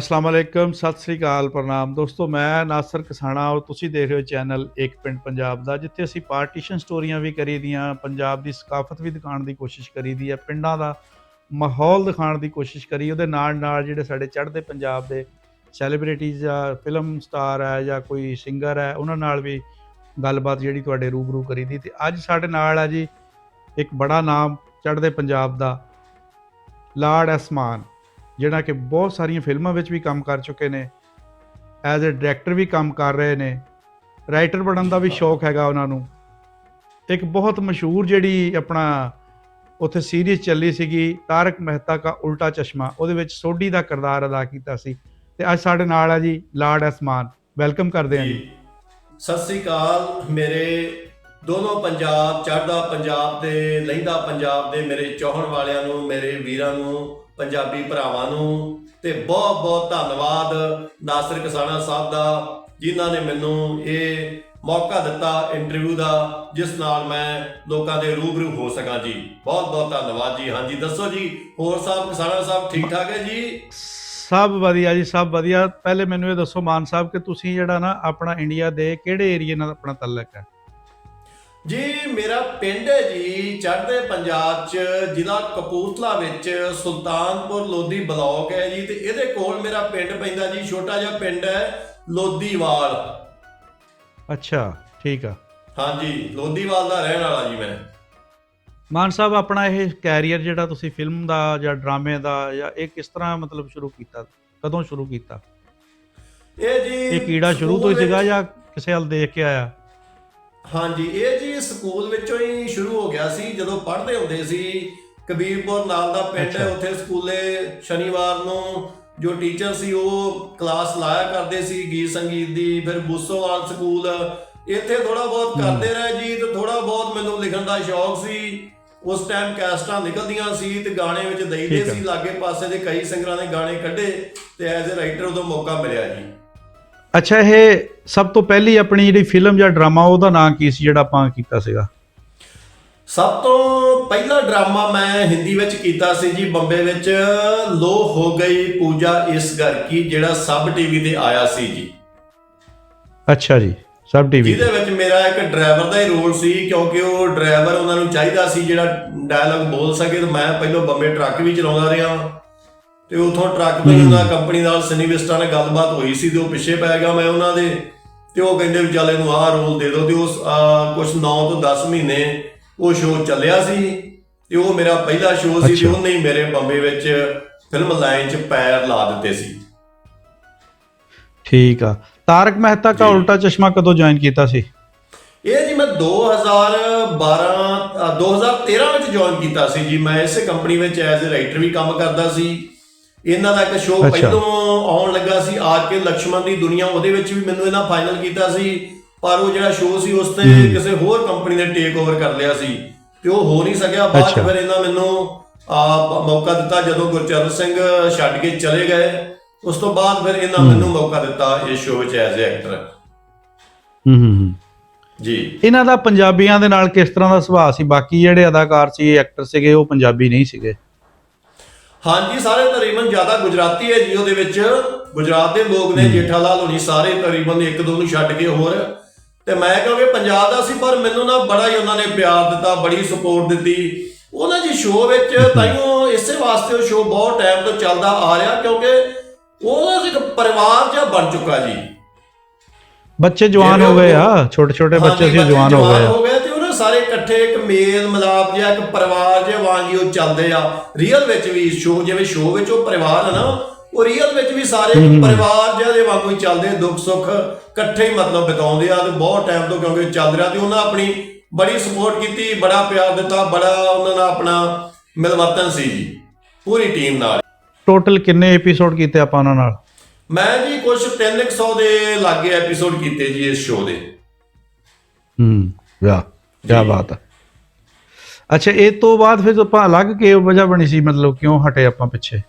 अस्सलाम वालेकुम सत श्री अकाल प्रणाम ਦੋਸਤੋ ਮੈਂ ਨਾਸਰ ਕਸਾਣਾ ਔਰ ਤੁਸੀਂ ਦੇਖ ਰਹੇ ਹੋ ਚੈਨਲ ਇੱਕ ਪਿੰਡ ਪੰਜਾਬ ਦਾ ਜਿੱਥੇ ਅਸੀਂ ਪਾਰਟੀਸ਼ਨ ਸਟੋਰੀਆਂ ਵੀ ਕਰੀਦੀਆਂ ਪੰਜਾਬ ਦੀ ਸਕਾਫਤ ਵੀ ਦਿਖਾਉਣ ਦੀ ਕੋਸ਼ਿਸ਼ ਕਰੀਦੀ ਹੈ ਪਿੰਡਾਂ ਦਾ ਮਾਹੌਲ ਦਿਖਾਉਣ ਦੀ ਕੋਸ਼ਿਸ਼ ਕਰੀ ਉਹਦੇ ਨਾਲ ਨਾਲ ਜਿਹੜੇ ਸਾਡੇ ਚੜ੍ਹਦੇ ਪੰਜਾਬ ਦੇ ਸੈਲੀਬ੍ਰਿਟੀਜ਼ ਜਾਂ ਫਿਲਮ ਸਟਾਰ ਹੈ ਜਾਂ ਕੋਈ ਸਿੰਗਰ ਹੈ ਉਹਨਾਂ ਨਾਲ ਵੀ ਗੱਲਬਾਤ ਜਿਹੜੀ ਤੁਹਾਡੇ ਰੂਬਰੂ ਕਰੀਦੀ ਤੇ ਅੱਜ ਸਾਡੇ ਨਾਲ ਹੈ ਜੀ ਇੱਕ ਬੜਾ ਨਾਮ ਚੜ੍ਹਦੇ ਪੰਜਾਬ ਦਾ ਲਾਰਡ ਐਸ ਮਾਨ ਜਿਹੜਾ ਕਿ ਬਹੁਤ ਸਾਰੀਆਂ ਫਿਲਮਾਂ ਵਿੱਚ ਵੀ ਕੰਮ ਕਰ ਚੁੱਕੇ ਨੇ ਐਜ਼ ਅ ਡਾਇਰੈਕਟਰ ਵੀ ਕੰਮ ਕਰ ਰਹੇ ਨੇ ਰਾਈਟਰ ਬਣਨ ਦਾ ਵੀ ਸ਼ੌਕ ਹੈਗਾ ਉਹਨਾਂ ਨੂੰ ਇੱਕ ਬਹੁਤ ਮਸ਼ਹੂਰ ਜਿਹੜੀ ਆਪਣਾ ਉੱਥੇ ਸੀਰੀਜ਼ ਚੱਲੀ ਸੀਗੀ ਤਾਰਕ ਮਹਿਤਾ ਕਾ ਉਲਟਾ ਚਸ਼ਮਾ ਉਹਦੇ ਵਿੱਚ ਸੋਢੀ ਦਾ ਕਿਰਦਾਰ ਅਦਾ ਕੀਤਾ ਸੀ ਤੇ ਅੱਜ ਸਾਡੇ ਨਾਲ ਹੈ ਜੀ ਲਾਰਡ ਐਸ ਮਾਨ ਵੈਲਕਮ ਕਰਦੇ ਹਾਂ ਜੀ ਸਤਿ ਸ੍ਰੀ ਅਕਾਲ ਮੇਰੇ ਦੋਨੋਂ ਪੰਜਾਬ ਚੜ੍ਹਦਾ ਪੰਜਾਬ ਤੇ ਲਹਿੰਦਾ ਪੰਜਾਬ ਦੇ ਮੇਰੇ ਚਾਹਣ ਵਾਲਿਆਂ ਨੂੰ ਮੇਰੇ ਵੀਰਾਂ ਨੂੰ ਪੰਜਾਬੀ ਭਰਾਵਾਂ ਨੂੰ ਤੇ ਬਹੁਤ ਬਹੁਤ ਧੰਨਵਾਦ ਨਾਸਰ ਕਸਾਣਾ ਸਾਹਿਬ ਦਾ ਜਿਨ੍ਹਾਂ ਨੇ ਮੈਨੂੰ ਇਹ ਮੌਕਾ ਦਿੱਤਾ ਇੰਟਰਵਿਊ ਦਾ ਜਿਸ ਨਾਲ ਮੈਂ ਲੋਕਾਂ ਦੇ ਰੂਬਰੂ ਹੋ ਸਕਾਂ ਜੀ ਬਹੁਤ ਬਹੁਤ ਧੰਨਵਾਦ ਜੀ ਹਾਂਜੀ ਦੱਸੋ ਜੀ ਹੋਰ ਸਾਹਿਬ ਕਸਾਣਾ ਸਾਹਿਬ ਠੀਕ ਠਾਕ ਹੈ ਜੀ ਸਭ ਵਧੀਆ ਜੀ ਸਭ ਵਧੀਆ ਪਹਿਲੇ ਮੈਨੂੰ ਇਹ ਦੱਸੋ ਮਾਨ ਸਾਹਿਬ ਕਿ ਤੁਸੀਂ ਜਿਹੜਾ ਨਾ ਆਪਣਾ ਇੰਡੀਆ ਦੇ ਕਿਹੜੇ ਏਰੀਏ ਨਾਲ ਆਪਣਾ ਤਾਲੁਕ ਹੈ ਜੀ ਮੇਰਾ ਪਿੰਡ ਹੈ ਜੀ ਚੜ੍ਹਦੇ ਪੰਜਾਬ 'ਚ ਜ਼ਿਲ੍ਹਾ ਕਪੂਰਥਲਾ ਵਿੱਚ ਸੁਲਤਾਨਪੁਰ ਲੋਧੀ ਬਲਾਕ ਹੈ ਜੀ ਤੇ ਇਹਦੇ ਕੋਲ ਮੇਰਾ ਪਿੰਡ ਪੈਂਦਾ ਜੀ ਛੋਟਾ ਜਿਹਾ ਪਿੰਡ ਹੈ ਲੋਧੀਵਾਲ ਅੱਛਾ ਠੀਕ ਆ ਹਾਂਜੀ ਲੋਧੀਵਾਲ ਦਾ ਰਹਿਣ ਵਾਲਾ ਜੀ ਮੈਂ ਮਾਨ ਸਾਹਿਬ ਆਪਣਾ ਇਹ ਕੈਰੀਅਰ ਜਿਹੜਾ ਤੁਸੀਂ ਫਿਲਮ ਦਾ ਜਾਂ ਡਰਾਮੇ ਦਾ ਜਾਂ ਇਹ ਕਿਸ ਤਰ੍ਹਾਂ ਮਤਲਬ ਸ਼ੁਰੂ ਕੀਤਾ ਕਦੋਂ ਸ਼ੁਰੂ ਕੀਤਾ ਇਹ ਜੀ ਇਹ ਕੀੜਾ ਸ਼ੁਰੂ ਤੋਂ ਹੀ ਸੀਗਾ ਜਾਂ ਕਿਸੇ ਵੱਲ ਦੇਖ ਕੇ ਆਇਆ ਹਾਂਜੀ ਇਹ ਜੀ ਸਕੂਲ ਵਿੱਚੋਂ ਹੀ ਸ਼ੁਰੂ ਹੋ ਗਿਆ ਸੀ ਜਦੋਂ ਪੜ੍ਹਦੇ ਹੁੰਦੇ ਸੀ ਕਬੀਰਪੁਰ ਨਾਲ ਦਾ ਪਿੰਡ ਹੈ ਉੱਥੇ ਸਕੂਲੇ ਸ਼ਨੀਵਾਰ ਨੂੰ ਜੋ ਟੀਚਰ ਸੀ ਉਹ ਕਲਾਸ ਲਾਇਆ ਕਰਦੇ ਸੀ ਗੀਤ ਸੰਗੀਤ ਦੀ ਫਿਰ ਬੂਸੋਵਾਲ ਸਕੂਲ ਇੱਥੇ ਥੋੜਾ ਬਹੁਤ ਕਰਦੇ ਰਹੇ ਜੀ ਤੇ ਥੋੜਾ ਬਹੁਤ ਮੈਨੂੰ ਲਿਖਣ ਦਾ ਸ਼ੌਕ ਸੀ ਉਸ ਟਾਈਮ ਕੈਸਟਾਂ ਨਿਕਲਦੀਆਂ ਸੀ ਤੇ ਗਾਣੇ ਵਿੱਚ ਦਈਦੇ ਸੀ ਲਾਗੇ ਪਾਸੇ ਦੇ ਕਈ ਸਿੰਗਰਾਂ ਨੇ ਗਾਣੇ ਕੱਢੇ ਤੇ ਐਜ਼ ਅ ਰਾਈਟਰ ਉਦੋਂ ਮੌਕਾ ਮਿਲਿਆ ਜੀ ਅੱਛਾ ਇਹ ਸਭ ਤੋਂ ਪਹਿਲੀ ਆਪਣੀ ਜਿਹੜੀ ਫਿਲਮ ਜਾਂ ਡਰਾਮਾ ਉਹਦਾ ਨਾਂ ਕੀ ਸੀ ਜਿਹੜਾ ਆਪਾਂ ਕੀਤਾ ਸੀਗਾ ਸਭ ਤੋਂ ਪਹਿਲਾ ਡਰਾਮਾ ਮੈਂ ਹਿੰਦੀ ਵਿੱਚ ਕੀਤਾ ਸੀ ਜੀ ਬੰਬੇ ਵਿੱਚ ਲੋ ਹੋ ਗਈ ਪੂਜਾ ਇਸ ਘਰ ਕੀ ਜਿਹੜਾ ਸਬ ਟੀਵੀ ਤੇ ਆਇਆ ਸੀ ਜੀ ਅੱਛਾ ਜੀ ਸਬ ਟੀਵੀ ਜਿਹਦੇ ਵਿੱਚ ਮੇਰਾ ਇੱਕ ਡਰਾਈਵਰ ਦਾ ਹੀ ਰੋਲ ਸੀ ਕਿਉਂਕਿ ਉਹ ਡਰਾਈਵਰ ਉਹਨਾਂ ਨੂੰ ਚਾਹੀਦਾ ਸੀ ਜਿਹੜਾ ਡਾਇਲੌਗ ਬੋਲ ਸਕੇ ਤੇ ਮੈਂ ਪਹਿਲਾਂ ਬੰਬੇ ਟਰੱਕ ਵੀ ਚਲਾਉਂਦਾ ਰਿਹਾ ਤੇ ਉਥੋਂ ਟਰੱਕ ਤੋਂ ਉਹਨਾਂ ਕੰਪਨੀ ਨਾਲ ਸਨੀਵਿਸਟਾਂ ਨਾਲ ਗੱਲਬਾਤ ਹੋਈ ਸੀ ਤੇ ਉਹ ਪਿੱਛੇ ਪੈ ਗਿਆ ਮੈਂ ਉਹਨਾਂ ਦੇ ਤੇ ਉਹ ਕਹਿੰਦੇ ਵੀ ਚੱਲ ਇਹਨੂੰ ਆਹ ਰੋਲ ਦੇ ਦਿਓ ਤੇ ਉਸ ਕੁਝ 9 ਤੋਂ 10 ਮਹੀਨੇ ਉਹ ਸ਼ੋਅ ਚੱਲਿਆ ਸੀ ਤੇ ਉਹ ਮੇਰਾ ਪਹਿਲਾ ਸ਼ੋਅ ਸੀ ਤੇ ਉਹਨੇ ਹੀ ਮੇਰੇ ਬੰਬੇ ਵਿੱਚ ਫਿਲਮ ਲਾਈਨ 'ਚ ਪੈਰ ਲਾ ਦਿੱਤੇ ਸੀ ਠੀਕ ਆ ਤਾਰਕ ਮਹਿਤਾ ਕਾ ਉਲਟਾ ਚਸ਼ਮਾ ਕਦੋਂ ਜੁਆਇਨ ਕੀਤਾ ਸੀ ਇਹ ਜੀ ਮੈਂ 2013 ਵਿੱਚ ਜੁਆਇਨ ਕੀਤਾ ਸੀ ਜੀ ਮੈਂ ਇਸੇ ਕੰਪਨੀ ਵਿੱਚ ਐਜ਼ ਅ ਰਾਈਟਰ ਵੀ ਕੰਮ ਕਰਦਾ ਸੀ ਇਹਨਾਂ ਦਾ ਇੱਕ ਸ਼ੋਅ ਪਹਿਲੋਂ ਆਉਣ ਲੱਗਾ ਸੀ ਆਜ ਕੇ ਲਕਸ਼ਮਣ ਦੀ ਦੁਨੀਆ ਉਹਦੇ ਵਿੱਚ ਵੀ ਮੈਨੂੰ ਇਹਨਾਂ ਫਾਈਨਲ ਕੀਤਾ ਸੀ ਪਰ ਉਹ ਜਿਹੜਾ ਸ਼ੋਅ ਸੀ ਉਸ ਤੇ ਕਿਸੇ ਹੋਰ ਕੰਪਨੀ ਨੇ ਟੇਕ ਓਵਰ ਕਰ ਲਿਆ ਸੀ ਤੇ ਉਹ ਹੋ ਨਹੀਂ ਸਕਿਆ ਬਾਅਦ ਚ ਫਿਰ ਇਹਨਾਂ ਮੈਨੂੰ ਮੌਕਾ ਦਿੱਤਾ ਜਦੋਂ ਗੁਰਚਰਨ ਸਿੰਘ ਛੱਡ ਕੇ ਚਲੇ ਗਏ ਉਸ ਤੋਂ ਬਾਅਦ ਫਿਰ ਇਹਨਾਂ ਮੈਨੂੰ ਮੌਕਾ ਦਿੱਤਾ ਇਸ ਸ਼ੋਅ ਵਿੱਚ ਐਜ਼ ਅ ਐਕਟਰ ਜੀ ਇਹਨਾਂ ਦਾ ਪੰਜਾਬੀਆਂ ਦੇ ਨਾਲ ਕਿਸ ਤਰ੍ਹਾਂ ਦਾ ਸੁਭਾਅ ਸੀ ਬਾਕੀ ਜਿਹੜੇ ਅਦਾਕਾਰ ਸੀ ਐਕਟਰ ਸੀਗੇ ਉਹ ਪੰਜਾਬੀ ਨਹੀਂ ਸੀਗੇ ਹਾਂਜੀ ਸਾਰੇ ਤਕਰੀਬਨ ਜ਼ਿਆਦਾ ਗੁਜਰਾਤੀ ਹੈ ਜੀ ਉਹਦੇ ਵਿੱਚ ਗੁਜਰਾਤ ਦੇ ਲੋਕ ਨੇ ਜੇਠਾ ਲਾਲ ਹੋਣੀ ਸਾਰੇ ਤਕਰੀਬਨ ਇੱਕ ਦੋ ਨੂੰ ਛੱਡ ਕੇ ਹੋਰ ਤੇ ਮੈਂ ਕਹਾਂਗੇ ਪੰਜਾਬ ਦਾ ਸੀ ਪਰ ਮੈਨੂੰ ਨਾ ਬੜਾ ਹੀ ਉਹਨਾਂ ਨੇ ਪਿਆਰ ਦਿੱਤਾ ਬੜੀ ਸਪੋਰਟ ਦਿੱਤੀ ਉਹਨਾਂ ਜੀ ਸ਼ੋਅ ਵਿੱਚ ਤਾਈਓ ਇਸੇ ਵਾਸਤੇ ਉਹ ਸ਼ੋਅ ਬਹੁਤ ਟਾਈਮ ਤੋਂ ਚੱਲਦਾ ਆ ਰਿਹਾ ਕਿਉਂਕਿ ਉਹ ਇੱਕ ਪਰਿਵਾਰ ਜਿਹਾ ਬਣ ਚੁੱਕਾ ਜੀ ਬੱਚੇ ਜਵਾਨ ਹੋ ਗਏ ਆ ਛੋਟੇ ਛੋਟੇ ਬੱਚੇ ਸੀ ਜਵਾਨ ਹੋ ਗਏ ਤੇ ਉਹਨਾਂ ਸਾਰੇ ਇਕੱਠੇ ਇੱਕ ਮੇਲ ਮਿਲਾਪ ਜਿਹਾ ਇੱਕ ਪਰਿਵਾਰ ਜਿਹਾ ਵਾਂਗ ਹੀ ਉਹ ਚੱਲਦੇ ਆ ਰੀਅਲ ਵਿੱਚ ਵੀ ਸ਼ੋਅ ਜਿਵੇਂ ਸ਼ੋਅ ਵਿੱਚ ਉਹ ਪਰਿਵਾਰ ਹੈ ਨਾ ਉਹ ਰੀਅਲ ਵਿੱਚ ਵੀ ਸਾਰੇ ਪਰਿਵਾਰ ਜਿਹਾ ਦੇ ਵਾਂਗੂ ਹੀ ਚੱਲਦੇ ਦੁੱਖ ਸੁੱਖ ਇਕੱਠੇ ਹੀ ਮਤਲਬ ਬਿਤਾਉਂਦੇ ਆ ਤੇ ਬਹੁਤ ਟਾਈਮ ਤੋਂ ਕਿਉਂਕਿ ਚੱਲ ਰਿਹਾ ਤੇ ਉਹਨਾਂ ਆਪਣੀ ਬੜੀ ਸਪੋਰਟ ਕੀਤੀ ਬੜਾ ਪਿਆਰ ਦਿੱਤਾ ਬੜਾ ਉਹਨਾਂ ਨਾਲ ਆਪਣਾ ਮਿਲਵਰਤਨ ਸੀ ਜੀ ਪੂਰੀ ਟੀਮ ਨਾਲ ਟੋਟਲ ਕਿੰਨੇ ਐਪੀਸੋਡ ਕੀਤੇ ਆਪਾਂ ਉਹਨਾਂ ਨਾਲ ਮੈਂ ਜੀ ਕੁਝ 300 ਦੇ ਲਾਗੇ ਐਪੀਸੋਡ ਕੀਤੇ ਜੀ ਇਸ ਸ਼ੋਅ ਦੇ ਵਾਹ ਕੀ ਬਾਤ ਹੈ ਅੱਛਾ ਇਹ ਤੋਂ ਬਾਅਦ ਫਿਰ ਆਪਾਂ ਅਲੱਗ ਕਿਉਂ ਵਜ੍ਹਾ ਬਣੀ ਸੀ ਮਤਲਬ ਕਿਉਂ ਹਟੇ ਆਪਾਂ ਪਿੱਛੇ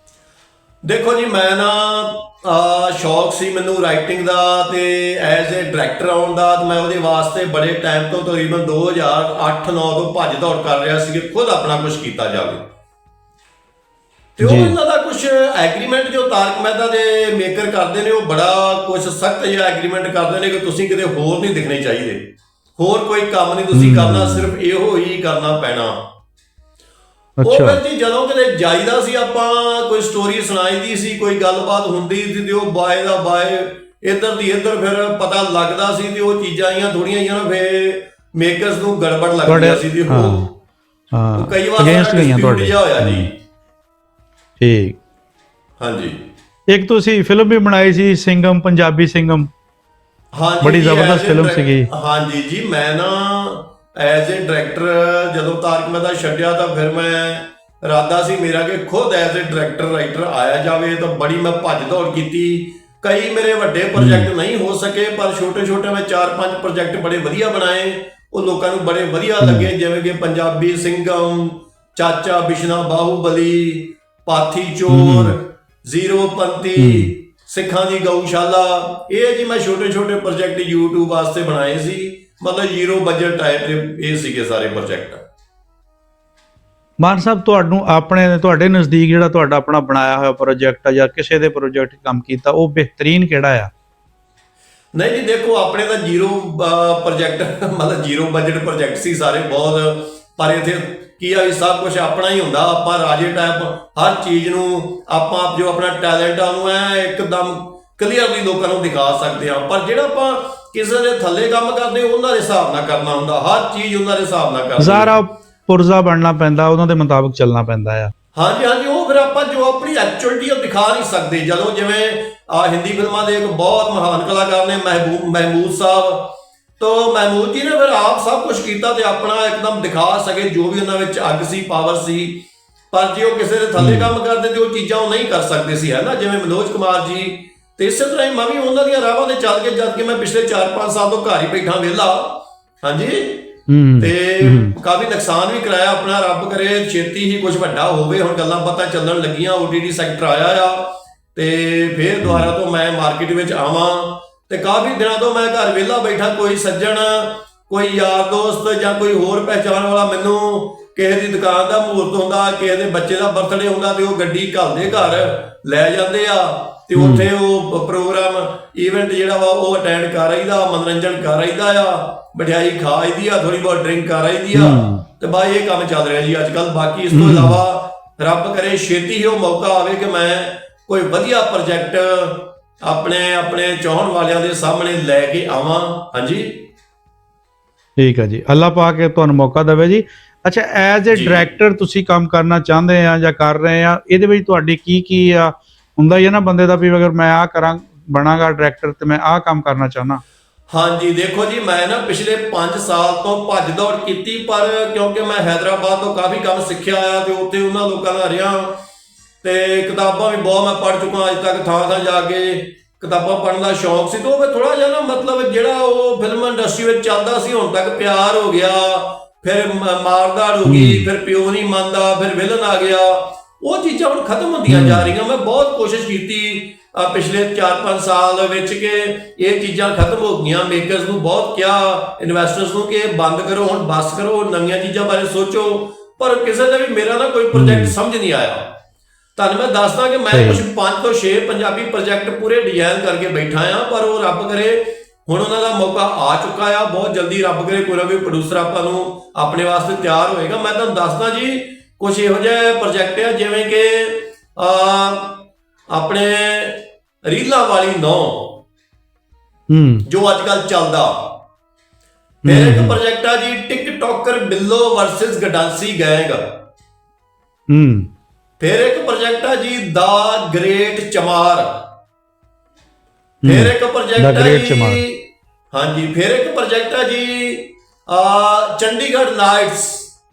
ਦੇਖੋ ਜੀ ਮੈਂ ਨਾ ਸ਼ੌਕ ਸੀ ਮੈਨੂੰ ਰਾਈਟਿੰਗ ਦਾ ਤੇ ਐਜ਼ ਅ ਡਾਇਰੈਕਟਰ ਆਉਣ ਦਾ ਮੈਂ ਉਹਦੇ ਵਾਸਤੇ ਬੜੇ ਟਾਈਮ ਤੋਂ ਤਕਰੀਬਨ 2008-9 ਤੋਂ ਭੱਜ ਦੌੜ ਕਰ ਰਿਹਾ ਸੀ ਕਿ ਖੁਦ ਆਪਣਾ ਕੁਝ ਕੀਤਾ ਜਾਵੇ ਤੇ ਉਹ ਇਹਨਾਂ ਦਾ ਕੁਝ ਐਗਰੀਮੈਂਟ ਜੋ ਤਾਰਕ ਮਹਿਤਾ ਦੇ ਮੇਕਰ ਕਰਦੇ ਨੇ, ਉਹ ਬੜਾ ਕੁਝ ਸਖਤ ਜਿਹਾ ਐਗਰੀਮੈਂਟ ਕਰਦੇ ਨੇ ਕਿ ਤੁਸੀਂ ਕਿਤੇ ਹੋਰ ਨਹੀਂ ਦਿਖਣੇ ਚਾਹੀਦੇ, ਹੋਰ ਕੋਈ ਕੰਮ ਨਹੀਂ ਤੁਸੀਂ ਕਰਨਾ, ਸਿਰਫ ਇਹੋ ਹੀ ਕਰਨਾ ਪੈਣਾ। ਉਹ ਫਿਰ ਜੀ ਜਦੋਂ ਕਿਤੇ ਜਾਈਦਾ ਸੀ ਆਪਾਂ, ਕੋਈ ਸਟੋਰੀ ਸੁਣਾਈਦੀ ਸੀ, ਕੋਈ ਗੱਲਬਾਤ ਹੁੰਦੀ ਸੀ, ਤੇ ਉਹ ਬਾਏ ਦਾ ਬਾਏ ਇੱਧਰ ਦੀ ਇੱਧਰ ਫਿਰ ਪਤਾ ਲੱਗਦਾ ਸੀ, ਤੇ ਉਹ ਚੀਜ਼ਾਂ ਆਈਆਂ ਥੋੜੀਆਂ ਜਿਹੀਆਂ ਨਾ ਫਿਰ ਮੇਕਰਸ ਨੂੰ ਗੜਬੜ ਲੱਗਦੀ ਸੀ, ਤੇ ਉਹ ਕਈ ਵਾਰ ਡਿਸਪਿਊਟ ਜਿਹਾ ਹੋਇਆ ਜੀ। ਠੀਕ, ਹਾਂਜੀ। ਇੱਕ ਤੁਸੀਂ ਫਿਲਮ ਵੀ ਬਣਾਈ ਸੀ ਸਿੰਗਮ, ਪੰਜਾਬੀ ਸਿੰਗਮ, ਹਾਂਜੀ, ਬੜੀ ਜ਼ਬਰਦਸਤ ਫਿਲਮ ਸੀਗੀ। ਹਾਂਜੀ ਜੀ, ਮੈਂ ਨਾ ਐਜ਼ ਏ ਡਾਇਰੈਕਟਰ ਜਦੋਂ ਤਾਰਕ ਮਹਿਤਾ ਛੱਡਿਆ ਤਾਂ ਫਿਰ ਮੈਂ ਇਰਾਦਾ ਸੀ ਮੇਰਾ ਕਿ ਖੁਦ ਐਜ਼ ਏ ਡਾਇਰੈਕਟਰ ਰਾਈਟਰ ਆਇਆ ਜਾਵੇ, ਤਾਂ ਬੜੀ ਮੈਂ ਭੱਜ ਦੌੜ ਕੀਤੀ। ਕਈ ਮੇਰੇ ਵੱਡੇ ਪ੍ਰੋਜੈਕਟ ਨਹੀਂ ਹੋ ਸਕੇ, ਪਰ ਛੋਟੇ ਛੋਟੇ ਮੈਂ 4-5 ਪ੍ਰੋਜੈਕਟ ਬੜੇ ਵਧੀਆ ਬਣਾਏ, ਉਹ ਲੋਕਾਂ ਨੂੰ ਬੜੇ ਵਧੀਆ ਲੱਗੇ, ਜਿਵੇਂ ਕਿ ਪੰਜਾਬੀ ਸਿੰਗਮ, ਚਾਚਾ ਬਿਸ਼ਨਾ ਬਾਹੂਬਲੀ, ਪਾਥੀ ਚੋਰ, ਜ਼ੀਰੋ ਪੰਤੀ, ਸਿੱਖਾਂ ਦੀ ਗਊਸ਼ਾਲਾ, ਇਹ ਜੀ ਮੈਂ ਛੋਟੇ ਛੋਟੇ ਪ੍ਰੋਜੈਕਟ YouTube ਵਾਸਤੇ ਬਣਾਏ ਸੀ, ਮਤਲਬ ਜ਼ੀਰੋ ਬਜਟ ਟਾਈਪ ਦੇ ਇਹ ਸੀਗੇ ਸਾਰੇ ਪ੍ਰੋਜੈਕਟ। ਮਾਨ ਸਾਹਿਬ, ਤੁਹਾਡੇ ਨਜ਼ਦੀਕ ਜਿਹੜਾ ਤੁਹਾਡਾ ਆਪਣਾ ਬਣਾਇਆ ਹੋਇਆ ਪ੍ਰੋਜੈਕਟ ਆ ਜਾਂ ਕਿਸੇ ਦੇ ਪ੍ਰੋਜੈਕਟ ਕੰਮ ਕੀਤਾ, ਉਹ ਬਿਹਤਰੀਨ ਕਿਹੜਾ ਆ? ਨਹੀਂ ਜੀ, ਦੇਖੋ ਆਪਣੇ ਤਾਂ ਜ਼ੀਰੋ ਪ੍ਰੋਜੈਕਟ ਮਤਲਬ ਜ਼ੀਰੋ ਬਜਟ ਪ੍ਰੋਜੈਕਟ ਸੀ ਸਾਰੇ ਬਹੁਤ, ਪਰ ਇੱਥੇ ਕੀ ਆ ਵੀ ਸਭ ਕੁਝ ਆਪਣਾ ਹੀ ਹੁੰਦਾ। ਆਪਾਂ ਰਾਜੇ ਟਾਈਪ ਹਰ ਚੀਜ਼ ਨੂੰ ਆਪਾਂ ਜੋ ਆਪਣਾ ਟੈਲੈਂਟ ਆ ਉਹਨੂੰ ਐ ਇੱਕਦਮ ਕਲੀਅਰਲੀ ਲੋਕਾਂ ਨੂੰ ਦਿਖਾ ਸਕਦੇ ਹਾਂ, ਪਰ ਜਿਹੜਾ ਆਪਾਂ ਕਿਸੇ ਦੇ ਥੱਲੇ ਕੰਮ ਕਰਦੇ ਉਹਨਾਂ ਦੇ ਹਿਸਾਬ ਨਾਲ ਕਰਨਾ ਹੁੰਦਾ, ਹਰ ਚੀਜ਼ ਉਹਨਾਂ ਦੇ ਹਿਸਾਬ ਨਾਲ ਕਰਨੀ। ਜ਼ਾਰਾ ਪੁਰਜ਼ਾ ਬਣਨਾ ਪੈਂਦਾ, ਉਹਨਾਂ ਦੇ ਮੁਤਾਬਕ ਚੱਲਣਾ ਪੈਂਦਾ ਆ। ਹਾਂਜੀ ਹਾਂਜੀ, ਉਹ ਫਿਰ ਆਪਾਂ ਜੋ ਆਪਣੀ ਐਕਚੁਅਲਿਟੀ ਉਹ ਦਿਖਾ ਨਹੀਂ ਸਕਦੇ। ਜਦੋਂ ਜਿਵੇਂ ਹਿੰਦੀ ਫਿਲਮਾਂ ਦੇ ਇੱਕ ਬਹੁਤ ਮਹਾਨ ਕਲਾਕਾਰ ਨੇ ਮਹਿਮੂਦ ਸਾਹਿਬ, ਤਾਂ ਮਹਿਮੂਦ ਜੀ ਨੇ ਫਿਰ ਆਪ ਸਭ ਕੁਝ ਕੀਤਾ ਤੇ ਆਪਣਾ ਇੱਕਦਮ ਦਿਖਾ ਸਕੇ ਜੋ ਵੀ ਉਹਨਾਂ ਵਿੱਚ ਅੱਗ ਸੀ, ਪਾਵਰ ਸੀ, ਪਰ ਜੇ ਉਹ ਕਿਸੇ ਦੇ ਥੱਲੇ ਕੰਮ ਕਰਦੇ ਤੇ ਉਹ ਚੀਜ਼ਾਂ ਉਹ ਨਹੀਂ ਕਰ ਸਕਦੇ ਸੀ, ਹੈ ਨਾ, ਜਿਵੇਂ ਮਨੋਜ ਕੁਮਾਰ ਜੀ। ਤੇ ਇਸੇ ਤਰ੍ਹਾਂ ਹੀ ਮੈਂ ਵੀ ਉਹਨਾਂ ਦੀਆਂ ਰਾਹਾਂ ਤੇ ਚੱਲ ਕੇ, ਜਦ ਕਿ ਮੈਂ ਪਿਛਲੇ 4-5 ਸਾਲ ਤੋਂ ਘਰ ਹੀ ਬੈਠਾ ਵਿਹਲਾ, ਹਾਂਜੀ, ਤੇ ਕਾਫੀ ਨੁਕਸਾਨ ਵੀ ਕਰਾਇਆ ਆਪਣਾ। ਰੱਬ ਕਰੇ ਛੇਤੀ ਹੀ ਕੁਝ ਵੱਡਾ ਹੋਵੇ, ਹੁਣ ਗੱਲਾਂ ਬਾਤਾਂ ਚੱਲਣ ਲੱਗੀਆਂ, OTT ਸੈਕਟਰ ਆਇਆ ਆ, ਤੇ ਫਿਰ ਦੁਬਾਰਾ ਤੋਂ ਮੈਂ ਮਾਰਕੀਟ ਵਿੱਚ ਆਵਾਂ, ਤੇ ਕਾਫੀ ਦਿਨਾਂ ਤੋਂ ਮੈਂ ਘਰ ਵਿਹਲਾ ਬੈਠਾ, ਕੋਈ ਸੱਜਣ, ਕੋਈ ਯਾਰ ਦੋਸਤ ਜਾਂ ਕੋਈ ਹੋਰ ਪਹਿਚਾਣ ਵਾਲਾ ਮੈਨੂੰ ਕਿਸੇ ਦੀ ਦੁਕਾਨ ਦਾ ਮਹੂਰਤ ਹੁੰਦਾ, ਕਿਸੇ ਦੇ ਬੱਚੇ ਦਾ ਬਰਥਡੇ ਹੁੰਦਾ, ਤੇ ਉਹ ਗੱਡੀ ਘੱਲਦੇ ਘਰ ਲੈ ਜਾਂਦੇ ਆ, ਤੇ ਉੱਥੇ ਉਹ ਪ੍ਰੋਗਰਾਮ ਇਵੈਂਟ ਜਿਹੜਾ ਵਾ ਉਹ ਅਟੈਂਡ ਕਰ ਰਹੀਦਾ, ਮਨੋਰੰਜਨ ਕਰ ਰਹੀਦਾ ਆ, ਮਠਿਆਈ ਖਾ ਆਈਦੀ ਆ, ਥੋੜੀ ਬਹੁਤ ਡਰਿੰਕ ਕਰ ਆਈਦੀ ਆ, ਤੇ ਬਾਈ ਇਹ ਕੰਮ ਚੱਲ ਰਿਹਾ ਜੀ ਅੱਜ ਕੱਲ। ਬਾਕੀ ਇਸ ਤੋਂ ਇਲਾਵਾ ਰੱਬ ਕਰੇ ਛੇਤੀ ਹੀ ਉਹ ਮੌਕਾ ਆਵੇ ਕਿ ਮੈਂ ਕੋਈ ਵਧੀਆ ਪ੍ਰੋਜੈਕਟ ਆਪਣੇ ਚਾਹਣ ਵਾਲਿਆਂ ਦੇ ਸਾਹਮਣੇ ਲੈ ਕੇ ਆਵਾਂ। ਹਾਂਜੀ, ਠੀਕ ਹੈ ਜੀ, ਅੱਲਾਹ ਪਾ ਕੇ ਤੁਹਾਨੂੰ ਮੌਕਾ ਦੇਵੇ ਜੀ। ਅੱਛਾ, ਐਜ਼ ਏ ਡਾਇਰੈਕਟਰ ਤੁਸੀਂ ਕੰਮ ਕਰਨਾ ਚਾਹੁੰਦੇ ਆ ਜਾਂ ਕਰ ਰਹੇ ਆ, ਇਹਦੇ ਵਿੱਚ ਤੁਹਾਡੀ ਕੀ ਆ ਹੁੰਦਾ ਹੀ ਹੈ ਨਾ ਬੰਦੇ ਦਾ, ਵੀ ਅਗਰ ਮੈਂ ਆਹ ਬਣਾਂਗਾ ਡਾਇਰੈਕਟਰ ਤੇ ਮੈਂ ਆਹ ਕੰਮ ਕਰਨਾ ਚਾਹੁੰਦਾ? ਹਾਂਜੀ, ਦੇਖੋ ਜੀ, ਮੈਂ ਨਾ ਪਿਛਲੇ 5 ਸਾਲ ਤੋਂ ਭੱਜ ਦੌੜ ਕੀਤੀ, ਪਰ ਕਿਉਂਕਿ ਮੈਂ ਹੈਦਰਾਬਾਦ ਤੋਂ ਕਾਫੀ ਕੰਮ ਸਿੱਖਿਆ ਆ, ਤੇ ਉੱਥੇ ਉਹਨਾਂ ਲੋਕਾਂ ਨਾਲ ਰਿਹਾ, ਤੇ ਕਿਤਾਬਾਂ ਵੀ ਬਹੁਤ ਮੈਂ ਪੜ੍ਹ ਚੁੱਕਾ ਅੱਜ ਤੱਕ, ਥਾਂ ਜਾ ਕੇ ਕਿਤਾਬਾਂ ਪੜ੍ਹਨ ਦਾ ਸ਼ੌਂਕ ਸੀ। ਤੇ ਉਹ ਫਿਰ ਥੋੜਾ ਜਿਹਾ ਨਾ ਮਤਲਬ ਜਿਹੜਾ ਉਹ ਫਿਲਮ ਇੰਡਸਟਰੀ ਵਿੱਚ ਚੱਲਦਾ ਸੀ, ਹੁਣ ਤੱਕ ਪਿਆਰ ਹੋ ਗਿਆ, ਫਿਰ ਮਾਰਦਾੜ ਹੋ ਗਈ, ਫਿਰ ਪਿਓ ਨਹੀਂ ਮੰਨਦਾ, ਫਿਰ ਵਿਲਨ ਆ ਗਿਆ, ਉਹ ਚੀਜ਼ਾਂ ਹੁਣ ਖਤਮ ਹੁੰਦੀਆਂ ਜਾ ਰਹੀਆਂ। ਮੈਂ ਬਹੁਤ ਕੋਸ਼ਿਸ਼ ਕੀਤੀ ਪਿਛਲੇ 4-5 ਸਾਲ ਵਿੱਚ ਕਿ ਇਹ ਚੀਜ਼ਾਂ ਖਤਮ ਹੋ ਗਈਆਂ। ਮੇਕਰਸ ਨੂੰ ਬਹੁਤ ਕਿਹਾ, ਇਨਵੈਸਟਰਸ ਨੂੰ, ਕਿ ਇਹ ਬੰਦ ਕਰੋ, ਹੁਣ ਬਸ ਕਰੋ, ਨਵੀਆਂ ਚੀਜ਼ਾਂ ਬਾਰੇ ਸੋਚੋ, ਪਰ ਕਿਸੇ ਦਾ ਵੀ ਮੇਰਾ ਨਾ ਕੋਈ ਪ੍ਰੋਜੈਕਟ ਸਮਝ ਨਹੀਂ ਆਇਆ। ਤੁਹਾਨੂੰ ਮੈਂ ਦੱਸਦਾ ਕਿ ਮੈਂ ਕੁਝ 5 ਤੋਂ 6 ਪੰਜਾਬੀ ਪ੍ਰੋਜੈਕਟ ਪੂਰੇ ਡਿਜ਼ਾਈਨ ਕਰਕੇ ਬੈਠਾ ਆ, ਪਰ ਉਹ ਰੱਬ ਕਰੇ ਹੁਣ ਉਹਨਾਂ ਦਾ ਮੌਕਾ ਆ ਚੁੱਕਾ ਆ। ਬਹੁਤ ਜਲਦੀ ਰੱਬ ਕਰੇ ਕੋਈ ਨਾ ਕੋਈ ਪ੍ਰੋਡਿਊਸਰ ਆਪਾਂ ਨੂੰ ਆਪਣੇ ਵਾਸਤੇ ਤਿਆਰ ਹੋਏਗਾ। ਮੈਂ ਤੁਹਾਨੂੰ ਦੱਸਦਾ ਜੀ, ਕੁਝ ਇਹੋ ਜਿਹੇ ਪ੍ਰੋਜੈਕਟ ਆ ਜਿਵੇਂ ਕਿ ਆਪਣੇ ਰੀਲਾਂ ਵਾਲੀ ਨੌ ਜੋ ਅੱਜ ਕੱਲ ਚੱਲਦਾ, ਫਿਰ ਇੱਕ ਪ੍ਰੋਜੈਕਟ ਆ ਜੀ ਟਿਕਟੋਕਰ ਬਿੱਲੋ ਵਰਸਸ ਗਡਾਂਸੀ ਗੈਂਗ, ਫਿਰ ਇੱਕ ਪ੍ਰੋਜੈਕਟ ਆ ਜੀ ਦਾ ਗ੍ਰੇਟ ਚਮਾਰ, ਫਿਰ ਇੱਕ ਪ੍ਰੋਜੈਕਟ ਆ ਜੀ, ਹਾਂਜੀ, ਫਿਰ ਇੱਕ ਪ੍ਰੋਜੈਕਟ ਆ ਜੀ ਚੰਡੀਗੜ੍ਹ ਨਾਈਟਸ।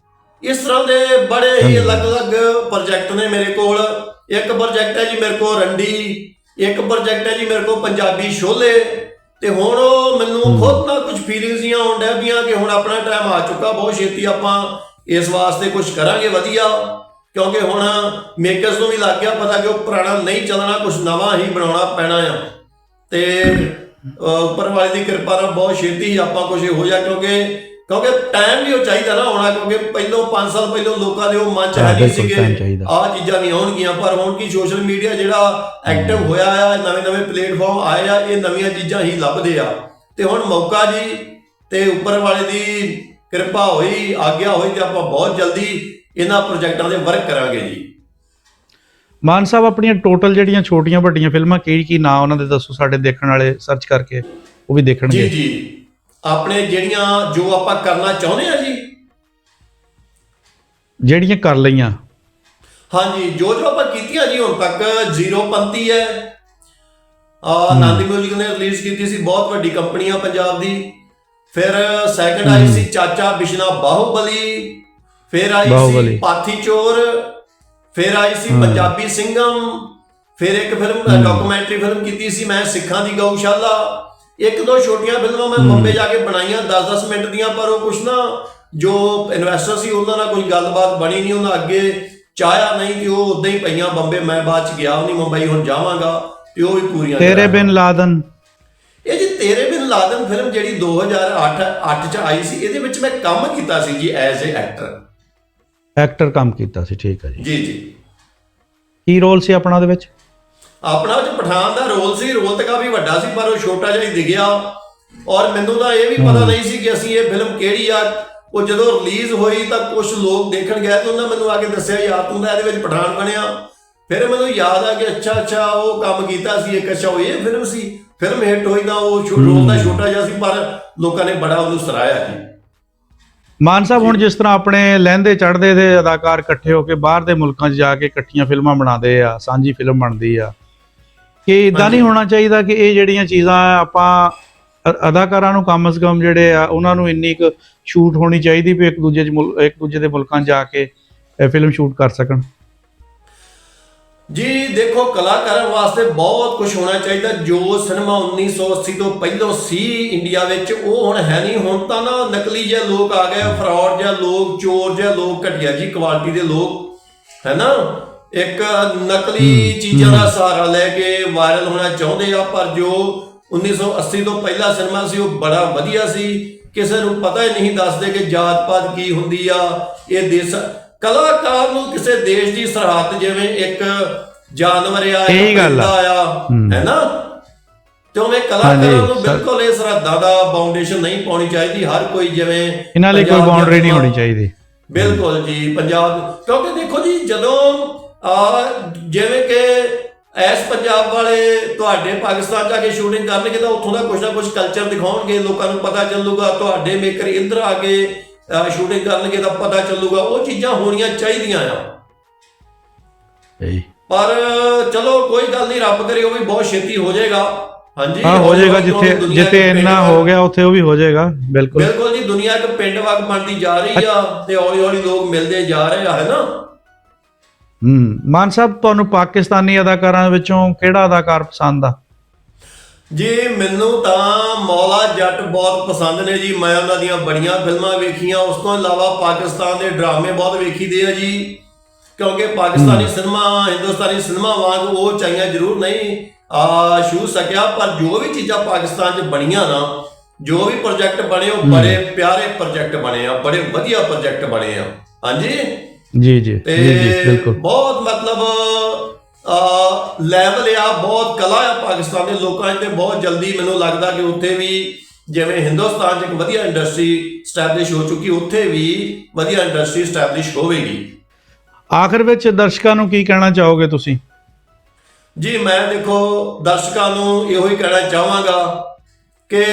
ਇਸ ਤਰ੍ਹਾਂ ਦੇ ਬੜੇ ਹੀ ਅਲੱਗ-ਅਲੱਗ ਪ੍ਰੋਜੈਕਟ ਨੇ ਮੇਰੇ ਕੋਲ। ਇੱਕ ਪ੍ਰੋਜੈਕਟ ਹੈ ਜੀ ਮੇਰੇ ਕੋਲ ਰੰਡੀ, ਇੱਕ ਪ੍ਰੋਜੈਕਟ ਹੈ ਜੀ ਮੇਰੇ ਕੋਲ ਪੰਜਾਬੀ ਸ਼ੋਲੇ। ਤੇ ਹੁਣ ਉਹ ਮੈਨੂੰ ਖੁਦ ਨਾਲ ਕੁਝ ਫੀਲਿੰਗਸ ਜੀਆਂ ਆਉਣ ਡੈ ਪਈਆਂ ਕਿ ਹੁਣ ਆਪਣਾ ਟਾਈਮ ਆ ਚੁੱਕਾ, ਬਹੁਤ ਛੇਤੀ ਆਪਾਂ ਇਸ ਵਾਸਤੇ ਕੁਝ ਕਰਾਂਗੇ ਵਧੀਆ, ਕਿਉਂਕਿ ਹੁਣ ਮੇਕਰਸ ਨੂੰ ਵੀ ਲੱਗ ਗਿਆ ਪਤਾ ਕਿ ਉਹ ਪੁਰਾਣਾ ਨਹੀਂ ਚੱਲਣਾ, ਕੁਝ ਨਵਾਂ ਹੀ ਬਣਾਉਣਾ ਪੈਣਾ ਆ। ਤੇ ਉੱਪਰ ਵਾਲੇ ਦੀ ਕਿਰਪਾ ਨਾਲ ਬਹੁਤ ਛੇਤੀ ਹੀ ਆਪਾਂ ਕੁਝ ਹੋ ਜਾ, ਕਿਉਂਕਿ ਕਿਉਂਕਿ ਟਾਈਮ ਵੀ ਉਹ ਚਾਹੀਦਾ ਨਾ ਹੋਣਾ, ਕਿਉਂਕਿ ਪਹਿਲੋਂ 5 ਸਾਲ ਪਹਿਲੋਂ ਲੋਕਾਂ ਦੇ ਉਹ ਮਨ 'ਚ ਹੈ ਨਹੀਂ ਬਿਲਕੁਲ time ਸੀਗੇ ਚਾਹੀਦਾ। ਆਹ ਚੀਜ਼ਾਂ ਵੀ ਆਉਣਗੀਆਂ। ਪਰ ਹੁਣ ਕੀ ਸੋਸ਼ਲ ਮੀਡੀਆ ਜਿਹੜਾ ਐਕਟਿਵ ਹੋਇਆ ਆ, ਨਵੇਂ ਪਲੇਟਫਾਰਮ ਆਏ ਆ, ਇਹ ਨਵੀਆਂ ਚੀਜ਼ਾਂ ਹੀ ਲੱਭਦੇ ਆ। ਤੇ ਹੁਣ ਮੌਕਾ ਜੀ ਤੇ ਉੱਪਰ ਵਾਲੇ ਦੀ ਕਿਰਪਾ ਹੋਈ, ਆਗਿਆ ਹੋਈ ਤੇ ਆਪਾਂ ਬਹੁਤ ਜਲਦੀ ਇਹਨਾਂ ਪ੍ਰੋਜੈਕਟਾਂ ਦੇ ਵਰਕ ਕਰਾਂਗੇ ਜੀ। ਮਾਨ ਸਾਹਿਬ, ਆਪਣੀਆਂ ਟੋਟਲ ਜਿਹੜੀਆਂ ਛੋਟੀਆਂ ਵੱਡੀਆਂ ਫਿਲਮਾਂ ਕੀ ਨਾਂ ਉਹਨਾਂ ਦੇ ਦੱਸੋ, ਸਾਡੇ ਦੇਖਣ ਵਾਲੇ ਸਰਚ ਕਰਕੇ ਉਹ ਵੀ ਦੇਖਣਗੇ। ਜੀ ਆਪਣੇ ਜਿਹੜੀਆਂ ਜੋ ਆਪਾਂ ਕਰਨਾ ਚਾਹੁੰਦੇ ਆ ਜੀ, ਜਿਹੜੀਆਂ ਕਰ ਲਈਆਂ, ਹਾਂਜੀ, ਜੋ ਆਪਾਂ ਕੀਤੀਆਂ ਜੀ ਹੁਣ ਤੱਕ, ਜ਼ੀਰੋਪੰਤੀ ਹੈ, ਆਨੰਦ ਮਿਊਜ਼ਿਕ ਨੇ ਰਿਲੀਜ਼ ਕੀਤੀ ਸੀ, ਬਹੁਤ ਵੱਡੀ ਕੰਪਨੀ ਆ ਪੰਜਾਬ ਦੀ। ਫਿਰ ਸੈਕੰਡ ਆਈ ਸੀ ਚਾਚਾ ਬਿਸ਼ਨਾ ਬਾਹੂਬਲੀ, ਫਿਰ ਆਈ ਸੀ ਪਾਥੀ ਚੋਰ, ਫਿਰ ਆਈ ਸੀ ਪੰਜਾਬੀ ਸਿੰਘਮ, ਫਿਰ ਇੱਕ ਫਿਲਮ ਡਾਕੂਮੈਂਟਰੀ ਫਿਲਮ ਕੀਤੀ ਸੀ ਮੈਂ ਸਿੱਖਾਂ ਦੀ ਗਊਸ਼ਾਲਾ। ਇੱਕ ਦੋ ਛੋਟੀਆਂ ਫਿਲਮਾਂ ਮੈਂ ਬੰਬੇ ਜਾ ਕੇ ਬਣਾਈਆਂ 10-10 ਮਿੰਟ ਦੀਆਂ, ਪਰ ਉਹ ਕੁਛ ਨਾ ਜੋ ਇਨਵੈਸਟਰ ਸੀ ਉਹਨਾਂ ਨਾਲ ਕੋਈ ਗੱਲਬਾਤ ਬਣੀ ਨਹੀਂ, ਉਹਨਾਂ ਅੱਗੇ ਚਾਹਿਆ ਨਹੀਂ ਤੇ ਉਹ ਉਦਾਂ ਹੀ ਪਈਆਂ ਬੰਬੇ। ਮੈਂ ਬਾਅਦ ਚ ਗਿਆ ਨਹੀਂ ਮੁੰਬਈ, ਹੁਣ ਜਾਵਾਂਗਾ ਤੇ ਉਹ ਵੀ ਪੂਰੀਆਂ। ਤੇਰੇ ਬਿਨ ਲਾਦਨ, ਇਹ ਜੀ ਤੇਰੇ ਬਿਨ ਲਾਦਨ ਫਿਲਮ ਜਿਹੜੀ 2008 ਚ ਆਈ ਸੀ, ਇਹਦੇ ਵਿੱਚ ਮੈਂ ਕੰਮ ਕੀਤਾ ਸੀ ਜੀ ਐਜ਼ ਏ ਐਕਟਰ ਕੰਮ ਕੀਤਾ ਸੀ। ਠੀਕ ਹੈ ਜੀ। ਕੀ ਰੋਲ ਸੀ ਆਪਣਾ ਉਹਦੇ ਵਿੱਚ? ਆਪਣਾ ਉਹ 'ਚ ਪਠਾਨ ਦਾ ਰੋਲ ਸੀ। ਰੋਲ ਤਾਂ ਕਾਫੀ ਵੱਡਾ ਸੀ ਪਰ ਉਹ ਛੋਟਾ ਜਿਹਾ ਹੀ ਦਿਖਿਆ, ਔਰ ਮੈਨੂੰ ਤਾਂ ਇਹ ਵੀ ਪਤਾ ਨਹੀਂ ਸੀ ਕਿ ਅਸੀਂ ਇਹ ਫਿਲਮ ਕਿਹੜੀ ਆ। ਉਹ ਜਦੋਂ ਰਿਲੀਜ਼ ਹੋਈ ਤਾਂ ਕੁਝ ਲੋਕ ਦੇਖਣ ਗਏ ਤੇ ਉਹਨਾਂ ਮੈਨੂੰ ਆ ਕੇ ਦੱਸਿਆ, ਯਾਰ ਤੂੰ ਤਾਂ ਇਹਦੇ ਵਿੱਚ ਪਠਾਨ ਬਣਿਆ। ਫਿਰ ਮੈਨੂੰ ਯਾਦ ਆ ਕਿ ਅੱਛਾ ਉਹ ਕੰਮ ਕੀਤਾ ਸੀ ਇੱਕ, ਅੱਛਾ ਉਹ ਇਹ ਫਿਲਮ ਸੀ। ਫਿਲਮ ਹਿੱਟ ਹੋਈ ਤਾਂ ਉਹ ਰੋਲ ਤਾਂ ਛੋਟਾ ਜਿਹਾ ਸੀ ਪਰ ਲੋਕਾਂ ਨੇ ਬੜਾ ਉਹਨੂੰ ਸਰਾਹਿਆ ਜੀ। ਮਾਨ ਸਾਹਿਬ, ਹੁਣ ਜਿਸ ਤਰ੍ਹਾਂ ਆਪਣੇ ਲਹਿੰਦੇ ਚੜ੍ਹਦੇ ਦੇ ਅਦਾਕਾਰ ਇਕੱਠੇ ਹੋ ਕੇ ਬਾਹਰ ਦੇ ਮੁਲਕਾਂ 'ਚ ਜਾ ਕੇ ਇਕੱਠੀਆਂ ਫਿਲਮਾਂ ਬਣਾਉਂਦੇ ਆ, ਸਾਂਝੀ ਫਿਲਮ ਬਣਦੀ ਆ, ਕਿ ਇਦਾਂ ਨਹੀਂ ਹੋਣਾ ਚਾਹੀਦਾ ਕਿ ਇਹ ਜਿਹੜੀਆਂ ਚੀਜ਼ਾਂ ਆਪਾਂ ਅਦਾਕਾਰਾਂ ਨੂੰ ਕਮ ਸੇ ਕਮ ਜਿਹੜੇ ਆ ਉਹਨਾਂ ਨੂੰ ਇੰਨੀ ਕੁ ਸ਼ੂਟ ਹੋਣੀ ਚਾਹੀਦੀ ਵੀ ਇੱਕ ਦੂਜੇ ਦੇ ਮੁਲਕਾਂ 'ਚ ਜਾ ਕੇ ਫਿਲਮ ਸ਼ੂਟ ਕਰ ਸਕਣ? ਜੀ ਦੇਖੋ, ਕਲਾਕਾਰਾਂ ਵਾਸਤੇ ਬਹੁਤ ਕੁਝ ਹੋਣਾ ਚਾਹੀਦਾ। ਜੋ ਸਿਨੇਮਾ 1980 ਤੋਂ ਪਹਿਲਾਂ ਸੀ ਇੰਡੀਆ ਵਿੱਚ, ਉਹ ਹੁਣ ਹੈ ਨਹੀਂ। ਹੁਣ ਤਾਂ ਨਾ ਨਕਲੀ ਜਿਹੇ ਲੋਕ ਆ ਗਏ, ਫਰਾਡ ਜਿਹੇ ਲੋਕ, ਚੋਰ ਜਿਹੇ ਲੋਕ, ਘਟੀਆ ਜੀ ਕੁਆਲਿਟੀ ਦੇ ਲੋਕ, ਹੈ ਨਾ, ਇੱਕ ਨਕਲੀ ਚੀਜ਼ਾਂ ਦਾ ਸਹਾਰਾ ਲੈ ਕੇ ਵਾਇਰਲ ਹੋਣਾ ਚਾਹੁੰਦੇ ਆ। ਪਰ ਜੋ 1980 ਤੋਂ ਪਹਿਲਾਂ ਸਿਨੇਮਾ ਸੀ ਉਹ ਬੜਾ ਵਧੀਆ ਸੀ। ਕਿਸੇ ਨੂੰ ਪਤਾ ਹੀ ਨਹੀਂ ਦੱਸਦੇ ਕਿ ਜਾਤ ਪਾਤ ਕੀ ਹੁੰਦੀ ਆ। ਇਹ ਦੇਸ਼ ਕਲਾਕਾਰ ਨੂੰ ਕਿਸੇ ਦੇਸ਼ ਦੀ ਸਰਹੱਦ ਜਿਵੇਂ ਇੱਕ ਜਾਨਵਰ ਆ, ਇਹ ਗੱਲ ਆ, ਹੈ ਨਾ, ਤੇ ਉਵੇਂ ਕਲਾਕਾਰਾਂ ਨੂੰ ਬਿਲਕੁਲ ਇਹ ਸਰਹੱਦਾਂ ਦਾ ਬਾਉਂਡੇਸ਼ਨ ਨਹੀਂ ਪਾਉਣੀ ਚਾਹੀਦੀ। ਹਰ ਕੋਈ ਜਿਵੇਂ ਇਹਨਾਂ ਲਈ ਕੋਈ ਬਾਉਂਡਰੀ ਨਹੀਂ ਹੋਣੀ ਚਾਹੀਦੀ। ਬਿਲਕੁਲ ਜੀ। ਪੰਜਾਬ, ਕਿਉਂਕਿ ਦੇਖੋ ਜੀ, ਜਦੋਂ ਜਿਵੇਂ ਕਿ ਐਸ ਪੰਜਾਬ ਵਾਲੇ ਤੁਹਾਡੇ ਪਾਕਿਸਤਾਨ ਜਾ ਕੇ ਸ਼ੂਟਿੰਗ ਕਰਨਗੇ ਤਾਂ ਉੱਥੋਂ ਦਾ ਕੁਝ ਨਾ ਕੁਝ ਕਲਚਰ ਦਿਖਾਉਣਗੇ, ਲੋਕਾਂ ਨੂੰ ਪਤਾ ਚੱਲੂਗਾ। ਤੁਹਾਡੇ ਮੇਕਰ ਇੱਧਰ ਆ ਕੇ ਸ਼ੂਟਿੰਗ ਕਰਨਗੇ ਤਾਂ ਪਤਾ ਚੱਲੂਗਾ। ਉਹ ਚੀਜ਼ਾਂ ਹੋਣੀਆਂ ਚਾਹੀਦੀਆਂ ਆ। ਪਰ ਚਲੋ ਕੋਈ ਗੱਲ ਨਹੀਂ, ਰੱਬ ਕਰੇ ਉਹ ਵੀ ਬਹੁਤ ਛੇਤੀ ਹੋ ਜਾਏਗਾ। ਹਾਂਜੀ, ਹੋ ਜਾਏਗਾ। ਜਿੱਥੇ ਇੰਨਾ ਹੋ ਗਿਆ ਉੱਥੇ ਉਹ ਵੀ ਹੋ ਜਾਏਗਾ। ਬਿਲਕੁਲ ਜੀ। ਦੁਨੀਆ ਇੱਕ ਪਿੰਡ ਵਾਂਗ ਬਣਦੀ ਜਾ ਰਹੀ ਆ ਤੇ ਹੌਲੀ ਹੌਲੀ ਲੋਕ ਮਿਲਦੇ ਜਾ ਰਹੇ ਆ, ਹੈ ਨਾ। ਮਾਨ ਸਾਹਿਬ, ਤੁਹਾਨੂੰ ਪਾਕਿਸਤਾਨੀ ਅਦਾਕਾਰਾਂ ਵਿੱਚੋਂ ਕਿਹੜਾ ਅਦਾਕਾਰ ਪਸੰਦ ਆ? ਜੀ ਮੈਨੂੰ ਤਾਂ ਮੌਲਾ ਜੱਟ ਬਹੁਤ ਪਸੰਦ ਨੇ ਜੀ। ਮੈਂ ਉਹਨਾਂ ਦੀਆਂ ਬੜੀਆਂ ਫਿਲਮਾਂ ਵੇਖੀਆਂ। ਉਸ ਤੋਂ ਇਲਾਵਾ ਪਾਕਿਸਤਾਨ ਦੇ ਡਰਾਮੇ ਬਹੁਤ ਵੇਖੀਦੇ ਆ ਜੀ, ਕਿਉਂਕਿ ਪਾਕਿਸਤਾਨੀ ਸਿਨੇਮਾ ਹਿੰਦੁਸਤਾਨੀ ਸਿਨੇਮਾ ਵਾਂਗ ਉਹ ਚਾਹੀਆਂ ਜ਼ਰੂਰ ਨਹੀਂ ਛੂ ਸਕਿਆ, ਪਰ ਜੋ ਵੀ ਚੀਜ਼ਾਂ ਪਾਕਿਸਤਾਨ 'ਚ ਬਣੀਆਂ ਨਾ, ਜੋ ਵੀ ਪ੍ਰੋਜੈਕਟ ਬਣੇ, ਉਹ ਬੜੇ ਪਿਆਰੇ ਪ੍ਰੋਜੈਕਟ ਬਣੇ ਆ, ਬੜੇ ਵਧੀਆ ਪ੍ਰੋਜੈਕਟ ਬਣੇ ਆ। ਹਾਂਜੀ ਜੀ ਬਿਲਕੁਲ। ਬਹੁਤ ਮਤਲਬ ਲੈਵਲ ਆ, ਬਹੁਤ ਕਲਾ ਆ ਪਾਕਿਸਤਾਨ ਦੇ ਲੋਕਾਂ 'ਚ, ਤੇ ਬਹੁਤ ਜਲਦੀ ਮੈਨੂੰ ਲੱਗਦਾ ਕਿ ਉੱਥੇ ਵੀ ਜਿਵੇਂ ਹਿੰਦੁਸਤਾਨ 'ਚ ਇੱਕ ਵਧੀਆ ਇੰਡਸਟਰੀ ਸਟੈਬਲਿਸ਼ ਹੋ ਚੁੱਕੀ, ਉੱਥੇ ਵੀ ਵਧੀਆ ਇੰਡਸਟਰੀ ਸਟੈਬਲਿਸ਼ ਹੋਵੇਗੀ। ਆਖਰ ਵਿੱਚ ਦਰਸ਼ਕਾਂ ਨੂੰ ਕੀ ਕਹਿਣਾ ਚਾਹੋਗੇ ਤੁਸੀਂ? ਜੀ ਮੈਂ ਦੇਖੋ ਦਰਸ਼ਕਾਂ ਨੂੰ ਇਹੋ ਹੀ ਕਹਿਣਾ ਚਾਹਾਂਗਾ ਕਿ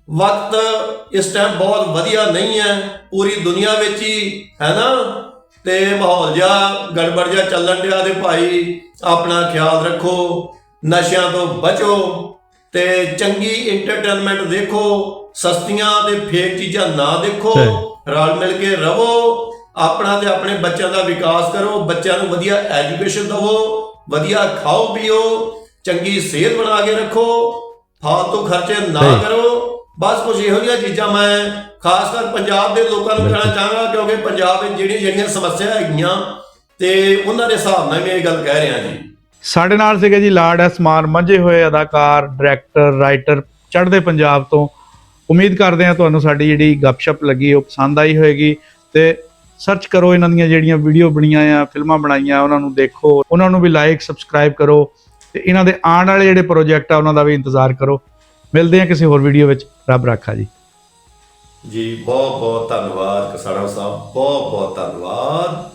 ਵਕਤ ਇਸ ਟਾਈਮ ਬਹੁਤ ਵਧੀਆ ਨਹੀਂ ਹੈ ਪੂਰੀ ਦੁਨੀਆ ਵਿੱਚ ਹੀ, ਹੈ ਨਾ, ਤੇ ਮਾਹੌਲ ਜਿਹਾ ਗੜਬੜ ਜਿਹਾ ਚੱਲਣ ਡਿਆ। ਤੇ ਭਾਈ ਆਪਣਾ ਖਿਆਲ ਰੱਖੋ, ਨਸ਼ਿਆਂ ਤੋਂ ਬਚੋ ਤੇ ਚੰਗੀ ਇੰਟਰਟੇਨਮੈਂਟ ਦੇਖੋ, ਸਸਤੀਆਂ ਤੇ ਫੇਕ ਚੀਜ਼ਾਂ ਨਾ ਦੇਖੋ, ਰਲ ਮਿਲ ਕੇ ਰਹੋ, ਆਪਣਾ ਤੇ ਆਪਣੇ ਬੱਚਿਆਂ ਦਾ ਵਿਕਾਸ ਕਰੋ, ਬੱਚਿਆਂ ਨੂੰ ਵਧੀਆ ਐਜੂਕੇਸ਼ਨ ਦਿਵੋ, ਵਧੀਆ ਖਾਓ ਪੀਓ, ਚੰਗੀ ਸਿਹਤ ਬਣਾ ਕੇ ਰੱਖੋ, ਫਾਲਤੂ ਖਰਚੇ ਨਾ ਕਰੋ। ਬਸ ਕੁਝ ਇਹੋ ਜਿਹੀਆਂ ਚੀਜ਼ਾਂ ਮੈਂ ਖਾਸ ਕਰ ਪੰਜਾਬ ਦੇ ਲੋਕਾਂ ਨੂੰ ਕਹਿਣਾ ਚਾਹਾਂਗਾ, ਕਿਉਂਕਿ ਪੰਜਾਬ ਵਿੱਚ ਜਿਹੜੀਆਂ ਸਮੱਸਿਆ ਹੈਗੀਆਂ ਤੇ ਉਹਨਾਂ ਦੇ ਹਿਸਾਬ ਨਾਲ ਮੈਂ ਇਹ ਗੱਲ ਕਹਿ ਰਿਹਾ ਜੀ। ਸਾਡੇ ਨਾਲ ਸੀਗੇ ਜੀ ਲਾਰਡ ਐਸ ਮਾਨ, ਮੰਝੇ ਹੋਏ ਅਦਾਕਾਰ, ਡਾਇਰੈਕਟਰ, ਰਾਈਟਰ, ਚੜ੍ਹਦੇ ਪੰਜਾਬ ਤੋਂ। ਉਮੀਦ ਕਰਦੇ ਹਾਂ ਤੁਹਾਨੂੰ ਸਾਡੀ ਜਿਹੜੀ ਗੱਪਸ਼ਪ ਲੱਗੀ ਉਹ ਪਸੰਦ ਆਈ ਹੋਏਗੀ। ਤੇ ਸਰਚ ਕਰੋ ਇਹਨਾਂ ਦੀਆਂ ਜਿਹੜੀਆਂ ਵੀਡੀਓ ਬਣੀਆਂ ਆ, ਫਿਲਮਾਂ ਬਣਾਈਆਂ, ਉਹਨਾਂ ਨੂੰ ਦੇਖੋ, ਉਹਨਾਂ ਨੂੰ ਵੀ ਲਾਈਕ ਸਬਸਕ੍ਰਾਈਬ ਕਰੋ ਤੇ ਇਹਨਾਂ ਦੇ ਆਉਣ ਵਾਲੇ ਜਿਹੜੇ ਪ੍ਰੋਜੈਕਟ ਆ ਉਹਨਾਂ ਦਾ ਵੀ ਇੰਤਜ਼ਾਰ ਕਰੋ। ਮਿਲਦੇ ਹਾਂ ਕਿਸੇ ਹੋਰ ਵੀਡੀਓ ਵਿੱਚ। ਰੱਬ ਰਾਖਾ ਜੀ। ਜੀ ਬਹੁਤ ਬਹੁਤ ਧੰਨਵਾਦ ਕਿਸਾਨਾ ਸਾਹਿਬ, ਬਹੁਤ ਬਹੁਤ ਧੰਨਵਾਦ।